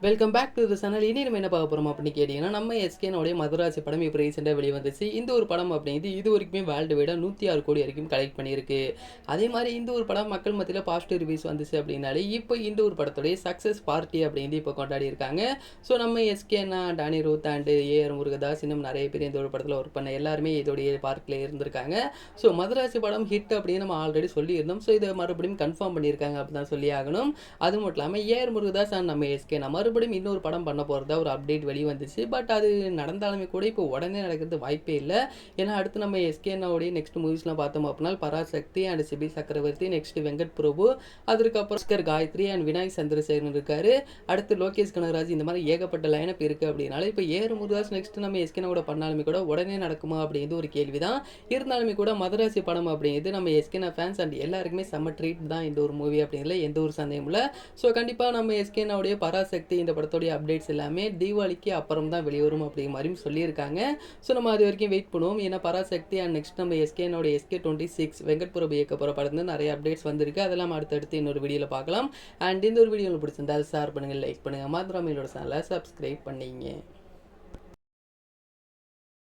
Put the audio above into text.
Welcome back to the channel. இனி நம்ம என்ன பார்க்க போகிறோம் அப்படின்னு கேட்டிங்கன்னா, நம்ம எஸ்கேனுடைய மதராசி படம் இப்போ ரீசெண்டாக வெளியே வந்துச்சு. இந்த ஒரு படம் அப்படிங்கிறது இது வரைக்குமே வேர்ல்டு வைடாக 106 கோடி வரைக்கும் கலெக்ட் பண்ணியிருக்கு. அதே மாதிரி இந்த ஒரு படம் மக்கள் மத்தியில் பாசிட்டிவ் ரிவ்யூஸ் வந்துச்சு அப்படின்னாலே, இப்போ இந்த ஒரு படத்துடைய சக்ஸஸ் பார்ட்டி அப்படிங்கிறது இப்போ கொண்டாடி இருக்காங்க. ஸோ நம்ம எஸ்கேனா டானி ரோத் அண்டு ஏஆர் முருகதாஸ் இன்னும் நிறைய பேர் இந்த ஒரு படத்தில் ஒர்க் பண்ண எல்லாருமே இதோடைய பார்ட்டில் இருந்திருக்காங்க. ஸோ மதராசி படம் ஹிட் அப்படின்னு நம்ம ஆல்ரெடி சொல்லியிருந்தோம். ஸோ இதை மறுபடியும் கன்ஃபார்ம் பண்ணியிருக்காங்க அப்படின்னு தான் சொல்லி ஆகணும். அது மட்டும் இல்லாமல் ஏஆர் முருகதாஸ் அண்ட் நம்ம எஸ்கே மறுபடியும் இன்னொரு படம் பண்ண போகிறதா ஒரு அப்டேட் வெளி வந்துச்சு. பட் அது நடந்தாலுமே கூட இப்போ உடனே நடக்கிறது வாய்ப்பே இல்லை. ஏன்னா அடுத்து நம்ம எஸ்கேனாவுடைய நெக்ஸ்ட் மூவிஸ்லாம் பார்த்தோம் அப்படின்னா பராசக்தி அண்ட் சிபி சக்கரவர்த்தி, நெக்ஸ்ட் வெங்கட் பிரபு, அதுக்கப்புறம் ஸ்கர் காயத்ரி அண்ட் விநாயக் சந்திரசேகரன் இருக்காரு. அடுத்து லோகேஷ் கனகராஜ், இந்த மாதிரி ஏகப்பட்ட லைனப் இருக்கு. அப்படின்னால இப்போ ஏஆர் முருகதாஸ் நெக்ஸ்ட் நம்ம எஸ்கேனோட பண்ணாலுமே கூட உடனே நடக்குமா அப்படிங்கிறது ஒரு கேள்விதான். இருந்தாலுமே கூட மதராசி படம் அப்படிங்கிறது நம்ம எஸ்கேனா ஃபேன்ஸ் அண்ட் எல்லாருக்குமே செம்ம ட்ரீட் தான் இந்த ஒரு மூவி அப்படிங்கிறதுல எந்த ஒரு சந்தேகமும் இல்லை. ஸோ கண்டிப்பாக நம்ம எஸ்கேனாவுடைய பராசக்தி இந்த படத்தோடைய அப்டேட்ஸ் எல்லாமே தீபாவளிக்கு அப்புறம் தான் வெளிவரும் அப்படிங்கிற மாதிரியும் சொல்லியிருக்காங்க. ஸோ நம்ம அது வரைக்கும் வெயிட் பண்ணுவோம். ஏன்னா பராசக்தி அண்ட் நெக்ஸ்ட் நம்ம எஸ்கேனோட SK26 வெங்கட் பிரபு இயக்க போகிற படத்துல நிறைய அப்டேட்ஸ் வந்திருக்கு. அதெல்லாம் அடுத்தடுத்து இன்னொரு வீடியோவில் பார்க்கலாம். அண்ட் இந்த ஒரு வீடியோவில் பிடிச்சிருந்தா ஷேர் பண்ணுங்கள், லைக் பண்ணுங்கள், மாத்திரம் என்னோட சேனலை சப்ஸ்கிரைப் பண்ணிங்க.